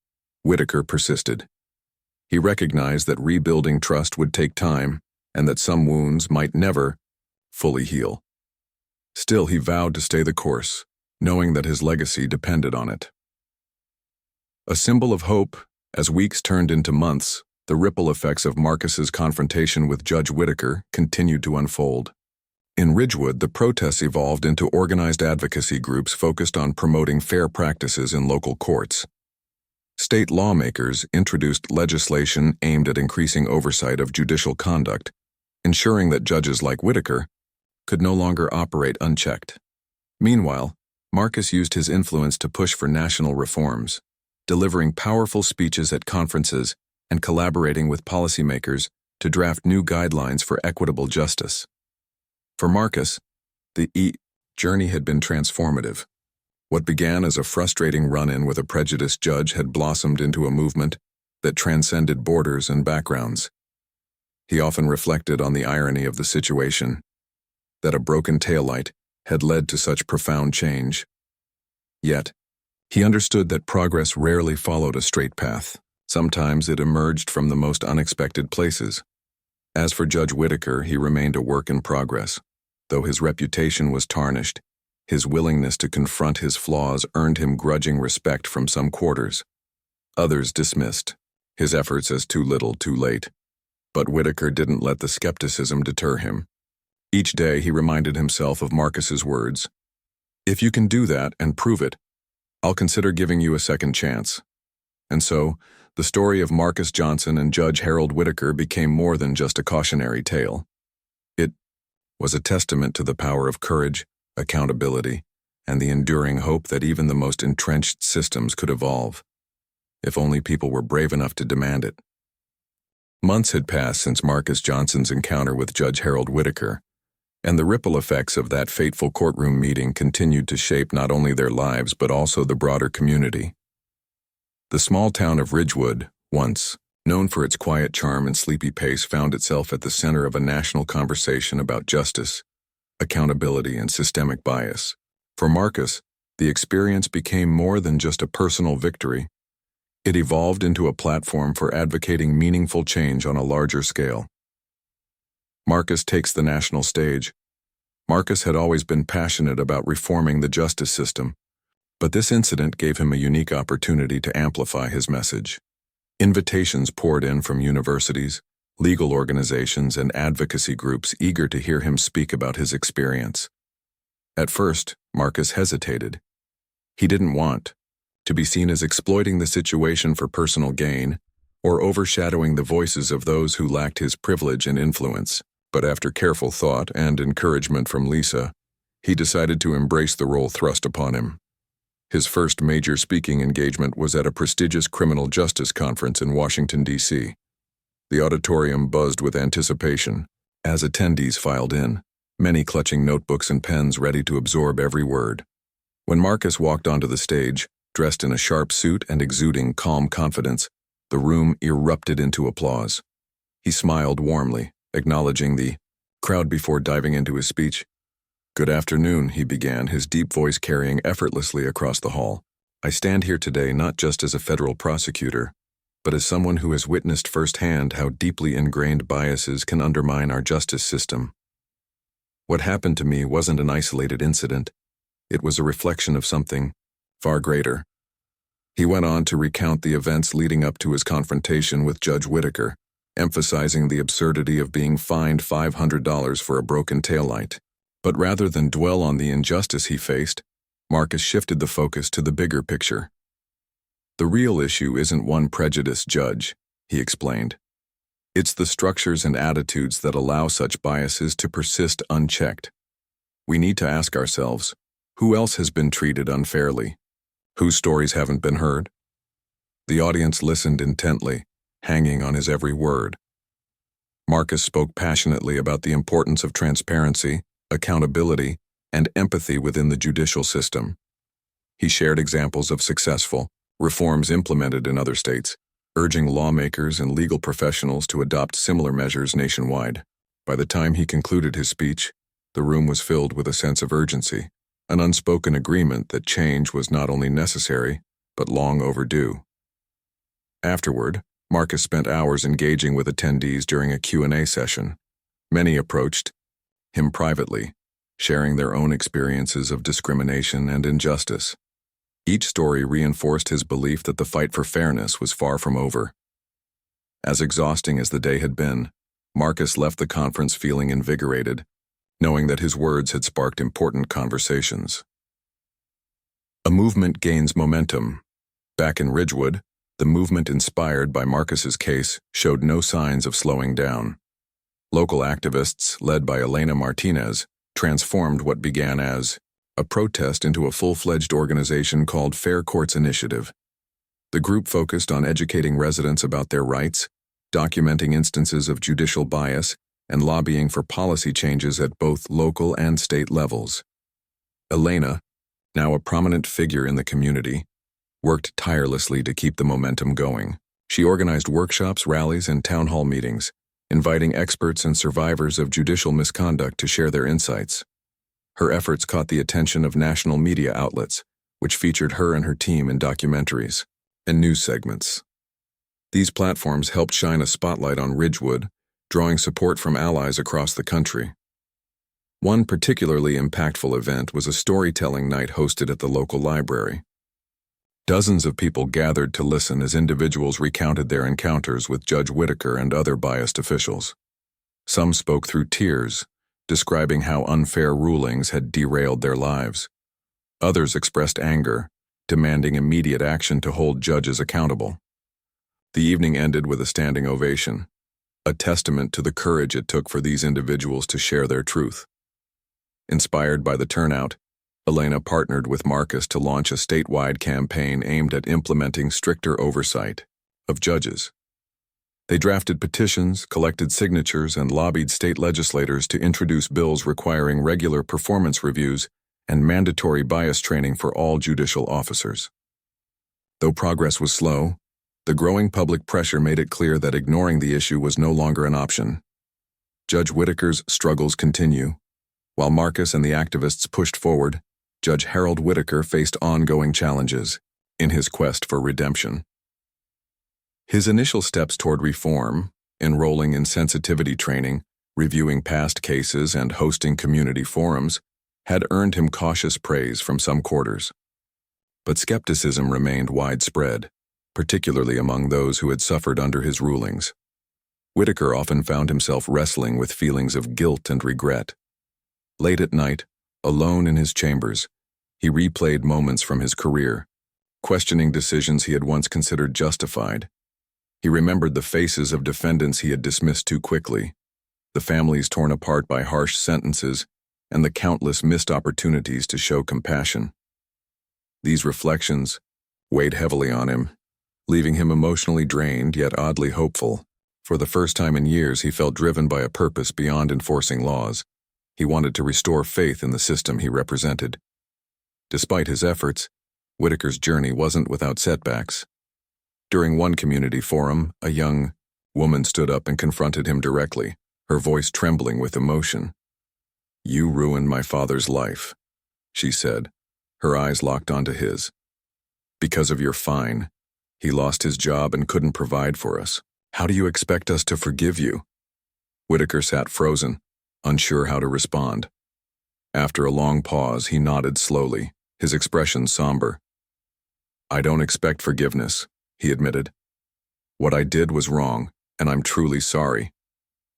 Whitaker persisted. He recognized that rebuilding trust would take time and that some wounds might never fully heal. Still, he vowed to stay the course, knowing that his legacy depended on it. A symbol of hope, as weeks turned into months, the ripple effects of Marcus's confrontation with Judge Whitaker continued to unfold. In Ridgewood, the protests evolved into organized advocacy groups focused on promoting fair practices in local courts. State lawmakers introduced legislation aimed at increasing oversight of judicial conduct, ensuring that judges like Whitaker could no longer operate unchecked. Meanwhile, Marcus used his influence to push for national reforms, delivering powerful speeches at conferences and collaborating with policymakers to draft new guidelines for equitable justice. For Marcus, the journey had been transformative. What began as a frustrating run-in with a prejudiced judge had blossomed into a movement that transcended borders and backgrounds. He often reflected on the irony of the situation, that a broken taillight had led to such profound change. Yet, he understood that progress rarely followed a straight path. Sometimes it emerged from the most unexpected places. As for Judge Whitaker, he remained a work in progress. Though his reputation was tarnished, his willingness to confront his flaws earned him grudging respect from some quarters. Others dismissed his efforts as too little, too late. But Whitaker didn't let the skepticism deter him. Each day he reminded himself of Marcus's words. If you can do that and prove it, I'll consider giving you a second chance." And so, the story of Marcus Johnson and Judge Harold Whitaker became more than just a cautionary tale. It was a testament to the power of courage, accountability, and the enduring hope that even the most entrenched systems could evolve, if only people were brave enough to demand it. Months had passed since Marcus Johnson's encounter with Judge Harold Whitaker, and the ripple effects of that fateful courtroom meeting continued to shape not only their lives but also the broader community. The small town of Ridgewood, once known for its quiet charm and sleepy pace, found itself at the center of a national conversation about justice, accountability, and systemic bias. For Marcus, the experience became more than just a personal victory. It evolved into a platform for advocating meaningful change on a larger scale. Marcus takes the national stage. Marcus had always been passionate about reforming the justice system, but this incident gave him a unique opportunity to amplify his message. Invitations poured in from universities, legal organizations, and advocacy groups eager to hear him speak about his experience. At first, Marcus hesitated. He didn't want to be seen as exploiting the situation for personal gain or overshadowing the voices of those who lacked his privilege and influence. But after careful thought and encouragement from Lisa, he decided to embrace the role thrust upon him. His first major speaking engagement was at a prestigious criminal justice conference in Washington, D.C. The auditorium buzzed with anticipation as attendees filed in, many clutching notebooks and pens ready to absorb every word. When Marcus walked onto the stage, dressed in a sharp suit and exuding calm confidence, the room erupted into applause. He smiled warmly, acknowledging the crowd before diving into his speech. "Good afternoon," he began, his deep voice carrying effortlessly across the hall. "I stand here today not just as a federal prosecutor, but as someone who has witnessed firsthand how deeply ingrained biases can undermine our justice system. What happened to me wasn't an isolated incident. It was a reflection of something far greater." He went on to recount the events leading up to his confrontation with Judge Whitaker, emphasizing the absurdity of being fined $500 for a broken taillight. But rather than dwell on the injustice he faced, Marcus shifted the focus to the bigger picture. "The real issue isn't one prejudiced judge," he explained. "It's the structures and attitudes that allow such biases to persist unchecked. We need to ask ourselves, who else has been treated unfairly? Whose stories haven't been heard?" The audience listened intently, hanging on his every word. Marcus spoke passionately about the importance of transparency, accountability, and empathy within the judicial system. He shared examples of successful reforms implemented in other states, urging lawmakers and legal professionals to adopt similar measures nationwide. By the time he concluded his speech, the room was filled with a sense of urgency, an unspoken agreement that change was not only necessary, but long overdue. Afterward, Marcus spent hours engaging with attendees during a Q&A session. Many approached him privately, sharing their own experiences of discrimination and injustice. Each story reinforced his belief that the fight for fairness was far from over. As exhausting as the day had been, Marcus left the conference feeling invigorated, knowing that his words had sparked important conversations. A movement gains momentum. Back in Ridgewood, the movement inspired by Marcus's case showed no signs of slowing down. Local activists, led by Elena Martinez, transformed what began as a protest into a full-fledged organization called Fair Courts Initiative. The group focused on educating residents about their rights, documenting instances of judicial bias, and lobbying for policy changes at both local and state levels. Elena, now a prominent figure in the community, worked tirelessly to keep the momentum going. She organized workshops, rallies, and town hall meetings, inviting experts and survivors of judicial misconduct to share their insights. Her efforts caught the attention of national media outlets, which featured her and her team in documentaries and news segments. These platforms helped shine a spotlight on Ridgewood, drawing support from allies across the country. One particularly impactful event was a storytelling night hosted at the local library. Dozens of people gathered to listen as individuals recounted their encounters with Judge Whitaker and other biased officials. Some spoke through tears, describing how unfair rulings had derailed their lives. Others expressed anger, demanding immediate action to hold judges accountable. The evening ended with a standing ovation, a testament to the courage it took for these individuals to share their truth. Inspired by the turnout, Elena partnered with Marcus to launch a statewide campaign aimed at implementing stricter oversight of judges. They drafted petitions, collected signatures, and lobbied state legislators to introduce bills requiring regular performance reviews and mandatory bias training for all judicial officers. Though progress was slow, the growing public pressure made it clear that ignoring the issue was no longer an option. Judge Whitaker's struggles continue. While Marcus and the activists pushed forward, Judge Harold Whitaker faced ongoing challenges in his quest for redemption. His initial steps toward reform, enrolling in sensitivity training, reviewing past cases, and hosting community forums, had earned him cautious praise from some quarters. But skepticism remained widespread, particularly among those who had suffered under his rulings. Whitaker often found himself wrestling with feelings of guilt and regret. Late at night, alone in his chambers, he replayed moments from his career, questioning decisions he had once considered justified. He remembered the faces of defendants he had dismissed too quickly, the families torn apart by harsh sentences, and the countless missed opportunities to show compassion. These reflections weighed heavily on him, leaving him emotionally drained yet oddly hopeful. For the first time in years, he felt driven by a purpose beyond enforcing laws. He wanted to restore faith in the system he represented. Despite his efforts, Whitaker's journey wasn't without setbacks. During one community forum, a young woman stood up and confronted him directly, her voice trembling with emotion. "You ruined my father's life," she said, her eyes locked onto his. "Because of your fine, he lost his job and couldn't provide for us. How do you expect us to forgive you?" Whitaker sat frozen, unsure how to respond. After a long pause, he nodded slowly, his expression somber. "I don't expect forgiveness," he admitted. "What I did was wrong, and I'm truly sorry.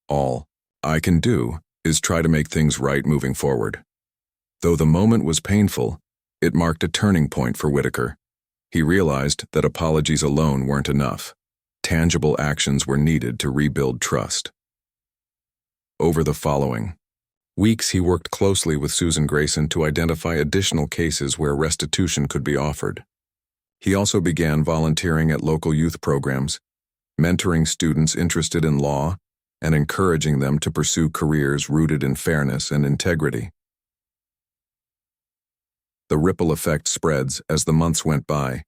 All I can do is try to make things right moving forward." Though the moment was painful, it marked a turning point for Whitaker. He realized that apologies alone weren't enough. Tangible actions were needed to rebuild trust. Over the following weeks, he worked closely with Susan Grayson to identify additional cases where restitution could be offered. He also began volunteering at local youth programs, mentoring students interested in law, and encouraging them to pursue careers rooted in fairness and integrity. The ripple effect spreads as the months went by.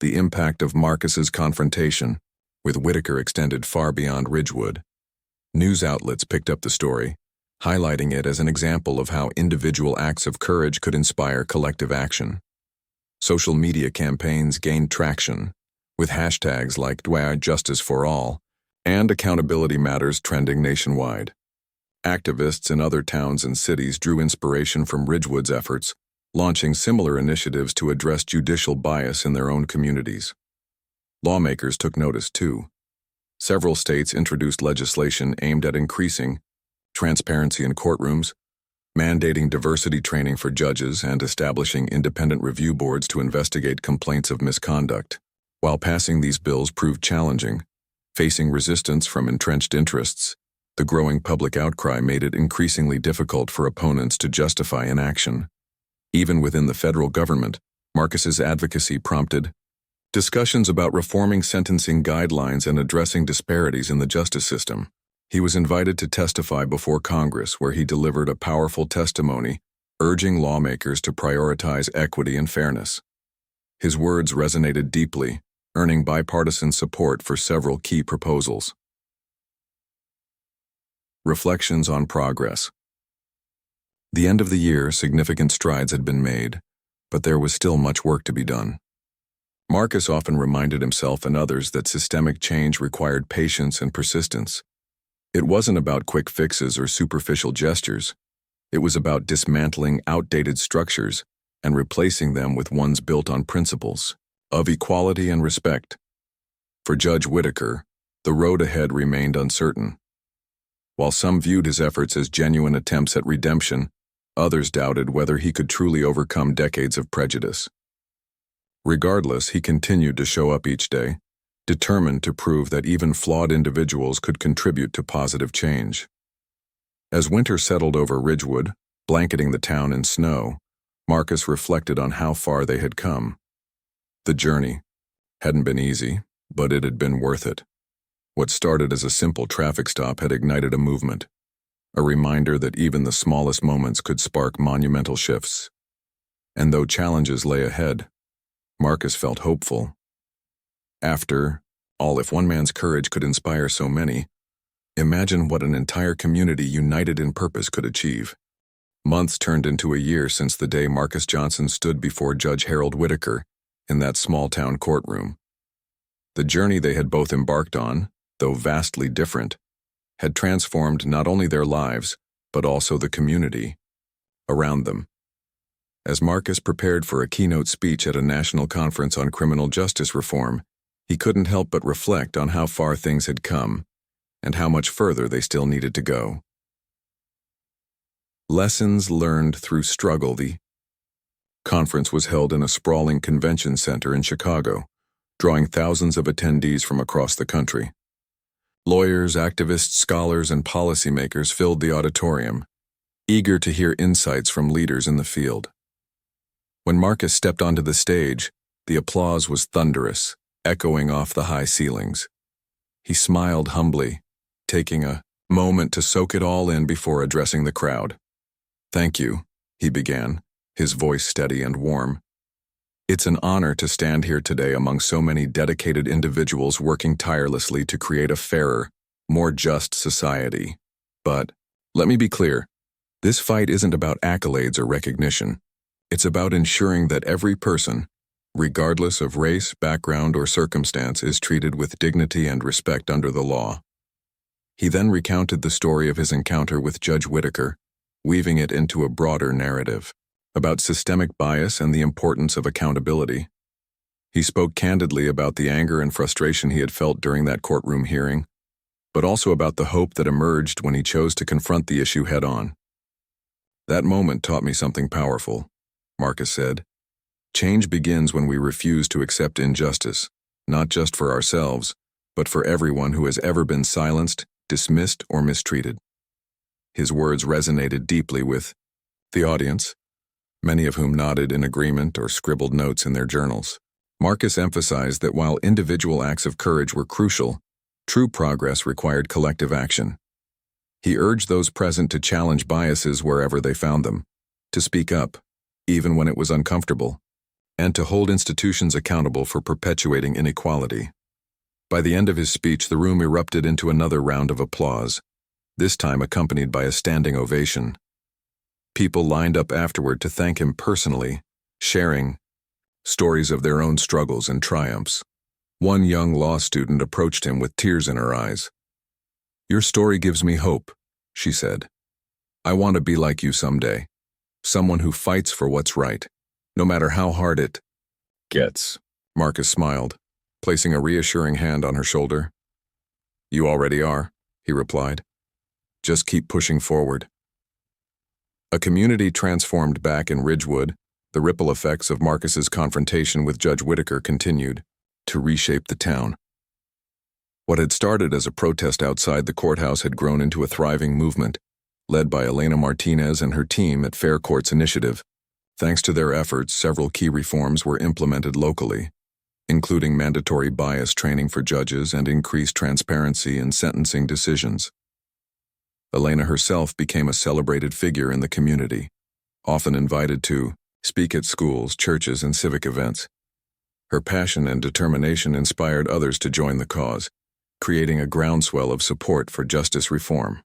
The impact of Marcus's confrontation with Whitaker extended far beyond Ridgewood. News outlets picked up the story, highlighting it as an example of how individual acts of courage could inspire collective action. Social media campaigns gained traction, with hashtags like #JusticeForAll and Accountability Matters trending nationwide. Activists in other towns and cities drew inspiration from Ridgewood's efforts, launching similar initiatives to address judicial bias in their own communities. Lawmakers took notice too. Several states introduced legislation aimed at increasing transparency in courtrooms, mandating diversity training for judges, and establishing independent review boards to investigate complaints of misconduct. While passing these bills proved challenging, facing resistance from entrenched interests, the growing public outcry made it increasingly difficult for opponents to justify inaction. Even within the federal government, Marcus's advocacy prompted discussions about reforming sentencing guidelines and addressing disparities in the justice system. He was invited to testify before Congress, where he delivered a powerful testimony, urging lawmakers to prioritize equity and fairness. His words resonated deeply, earning bipartisan support for several key proposals. Reflections on progress. The end of the year, significant strides had been made, but there was still much work to be done. Marcus often reminded himself and others that systemic change required patience and persistence. It wasn't about quick fixes or superficial gestures. It was about dismantling outdated structures and replacing them with ones built on principles of equality and respect. For Judge Whitaker, the road ahead remained uncertain. While some viewed his efforts as genuine attempts at redemption, others doubted whether he could truly overcome decades of prejudice. Regardless, he continued to show up each day, determined to prove that even flawed individuals could contribute to positive change. As winter settled over Ridgewood, blanketing the town in snow, Marcus reflected on how far they had come. The journey hadn't been easy, but it had been worth it. What started as a simple traffic stop had ignited a movement, a reminder that even the smallest moments could spark monumental shifts. And though challenges lay ahead, Marcus felt hopeful. After all, if one man's courage could inspire so many, imagine what an entire community united in purpose could achieve. Months turned into a year since the day Marcus Johnson stood before Judge Harold Whitaker in that small-town courtroom. The journey they had both embarked on, though vastly different, had transformed not only their lives, but also the community around them. As Marcus prepared for a keynote speech at a national conference on criminal justice reform, he couldn't help but reflect on how far things had come and how much further they still needed to go. Lessons learned through struggle. The conference was held in a sprawling convention center in Chicago, drawing thousands of attendees from across the country. Lawyers, activists, scholars, and policymakers filled the auditorium, eager to hear insights from leaders in the field. When Marcus stepped onto the stage, the applause was thunderous, echoing off the high ceilings. He smiled humbly, taking a moment to soak it all in before addressing the crowd. "Thank you," he began, his voice steady and warm. "It's an honor to stand here today among so many dedicated individuals working tirelessly to create a fairer, more just society. But let me be clear, this fight isn't about accolades or recognition. It's about ensuring that every person, regardless of race, background, or circumstance, is treated with dignity and respect under the law." He then recounted the story of his encounter with Judge Whitaker, weaving it into a broader narrative about systemic bias and the importance of accountability. He spoke candidly about the anger and frustration he had felt during that courtroom hearing, but also about the hope that emerged when he chose to confront the issue head-on. "That moment taught me something powerful," Marcus said. "Change begins when we refuse to accept injustice, not just for ourselves, but for everyone who has ever been silenced, dismissed, or mistreated." His words resonated deeply with the audience, many of whom nodded in agreement or scribbled notes in their journals. Marcus emphasized that while individual acts of courage were crucial, true progress required collective action. He urged those present to challenge biases wherever they found them, to speak up, even when it was uncomfortable, and to hold institutions accountable for perpetuating inequality. By the end of his speech, the room erupted into another round of applause, this time accompanied by a standing ovation. People lined up afterward to thank him personally, sharing stories of their own struggles and triumphs. One young law student approached him with tears in her eyes. "Your story gives me hope," she said. "I want to be like you someday, someone who fights for what's right, no matter how hard it gets." Marcus smiled, placing a reassuring hand on her shoulder. "You already are," he replied. "Just keep pushing forward." A community transformed back in Ridgewood, the ripple effects of Marcus's confrontation with Judge Whitaker continued to reshape the town. What had started as a protest outside the courthouse had grown into a thriving movement, led by Elena Martinez and her team at Fair Courts Initiative. Thanks to their efforts, several key reforms were implemented locally, including mandatory bias training for judges and increased transparency in sentencing decisions. Elena herself became a celebrated figure in the community, often invited to speak at schools, churches, and civic events. Her passion and determination inspired others to join the cause, creating a groundswell of support for justice reform.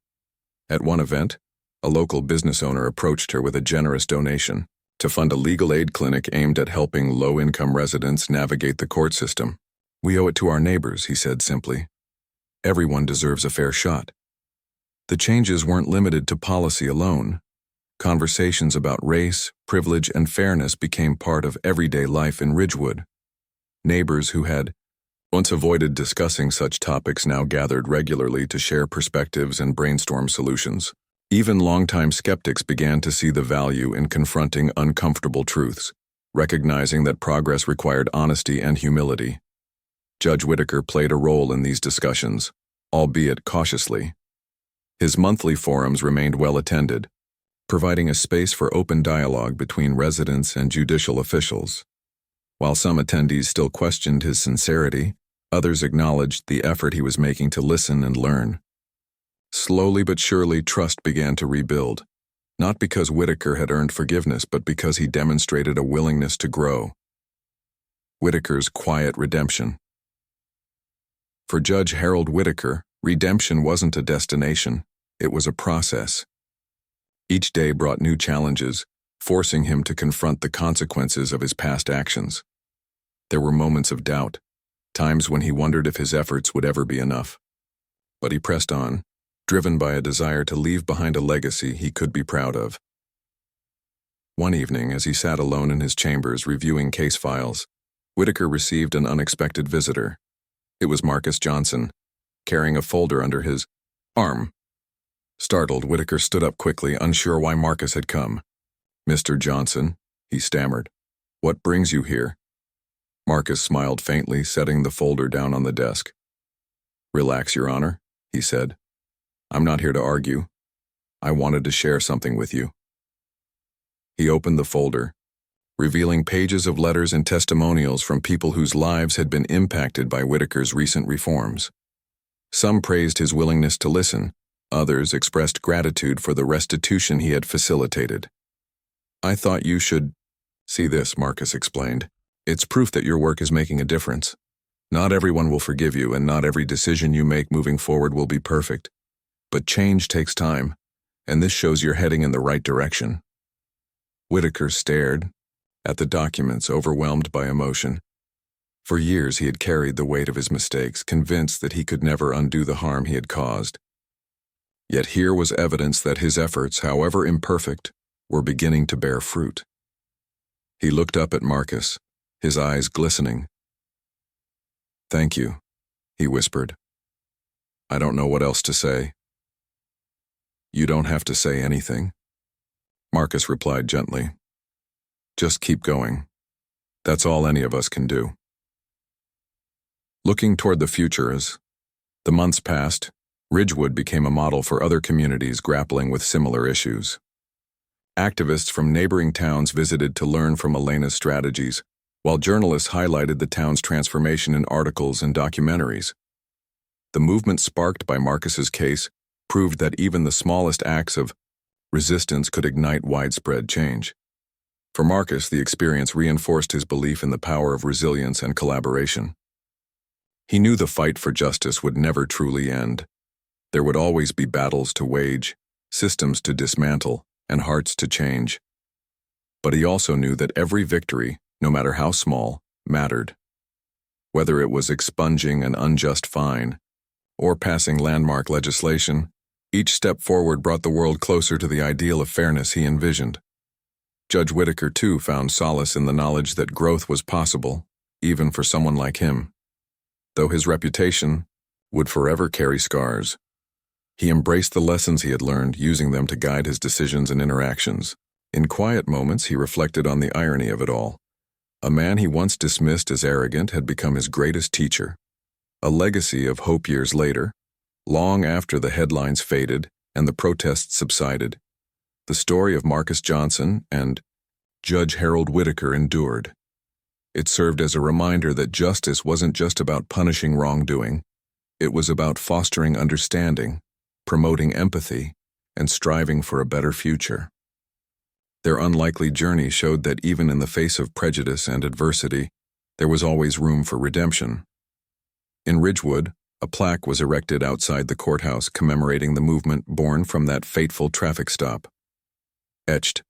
At one event, a local business owner approached her with a generous donation to fund a legal aid clinic aimed at helping low-income residents navigate the court system. "We owe it to our neighbors," he said simply. "Everyone deserves a fair shot." The changes weren't limited to policy alone. Conversations about race, privilege, and fairness became part of everyday life in Ridgewood. Neighbors who had once avoided discussing such topics now gathered regularly to share perspectives and brainstorm solutions. Even longtime skeptics began to see the value in confronting uncomfortable truths. recognizing that progress required honesty and humility. Judge Whitaker played a role in these discussions, albeit cautiously. His monthly forums remained well attended, providing a space for open dialogue between residents and judicial officials. While some attendees still questioned his sincerity, others acknowledged the effort he was making to listen and learn. Slowly but surely, trust began to rebuild, not because Whitaker had earned forgiveness, but because he demonstrated a willingness to grow. Whitaker's quiet redemption. For Judge Harold Whitaker, redemption wasn't a destination, it was a process. Each day brought new challenges, forcing him to confront the consequences of his past actions. There were moments of doubt, times when he wondered if his efforts would ever be enough. But he pressed on, driven by a desire to leave behind a legacy he could be proud of. One evening, as he sat alone in his chambers reviewing case files, Whitaker received an unexpected visitor. It was Marcus Johnson, carrying a folder under his arm. Startled, Whitaker stood up quickly, unsure why Marcus had come. "Mr. Johnson," he stammered, "what brings you here?" Marcus smiled faintly, setting the folder down on the desk. "Relax, Your Honor," he said. "I'm not here to argue. I wanted to share something with you." He opened the folder, revealing pages of letters and testimonials from people whose lives had been impacted by Whitaker's recent reforms. Some praised his willingness to listen, others expressed gratitude for the restitution he had facilitated. "I thought you should see this," Marcus explained. "It's proof that your work is making a difference. Not everyone will forgive you, and not every decision you make moving forward will be perfect. But change takes time, and this shows you're heading in the right direction." Whitaker stared at the documents, overwhelmed by emotion. For years he had carried the weight of his mistakes, convinced that he could never undo the harm he had caused. Yet here was evidence that his efforts, however imperfect, were beginning to bear fruit. He looked up at Marcus, his eyes glistening. "Thank you," he whispered. "I don't know what else to say." "You don't have to say anything," Marcus replied gently. "Just keep going. That's all any of us can do." Looking toward the future, as the months passed, Ridgewood became a model for other communities grappling with similar issues. Activists from neighboring towns visited to learn from Elena's strategies, while journalists highlighted the town's transformation in articles and documentaries. The movement sparked by Marcus's case proved that even the smallest acts of resistance could ignite widespread change. For Marcus, the experience reinforced his belief in the power of resilience and collaboration. He knew the fight for justice would never truly end. There would always be battles to wage, systems to dismantle, and hearts to change. But he also knew that every victory, no matter how small, mattered. Whether it was expunging an unjust fine or passing landmark legislation, each step forward brought the world closer to the ideal of fairness he envisioned. Judge Whitaker, too, found solace in the knowledge that growth was possible, even for someone like him. Though his reputation would forever carry scars, he embraced the lessons he had learned, using them to guide his decisions and interactions. In quiet moments, he reflected on the irony of it all. A man he once dismissed as arrogant had become his greatest teacher. A legacy of hope years later, long after the headlines faded and the protests subsided. The story of Marcus Johnson and Judge Harold Whitaker endured. It served as a reminder that justice wasn't just about punishing wrongdoing. It was about fostering understanding, promoting empathy, and striving for a better future. Their unlikely journey showed that even in the face of prejudice and adversity, there was always room for redemption. In Ridgewood, a plaque was erected outside the courthouse commemorating the movement born from that fateful traffic stop. Etched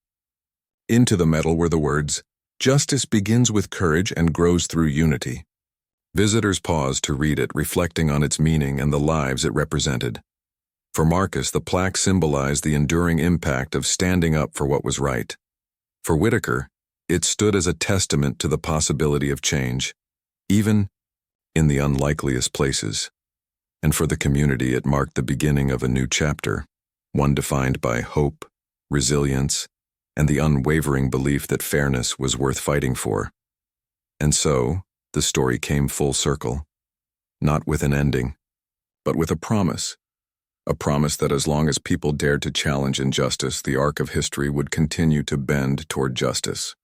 into the metal were the words, "Justice begins with courage and grows through unity." Visitors paused to read it, reflecting on its meaning and the lives it represented. For Marcus, the plaque symbolized the enduring impact of standing up for what was right. For Whitaker, it stood as a testament to the possibility of change, even in the unlikeliest places. And for the community, it marked the beginning of a new chapter, one defined by hope, resilience, and the unwavering belief that fairness was worth fighting for. And so, the story came full circle, not with an ending, but with a promise that as long as people dared to challenge injustice, the arc of history would continue to bend toward justice.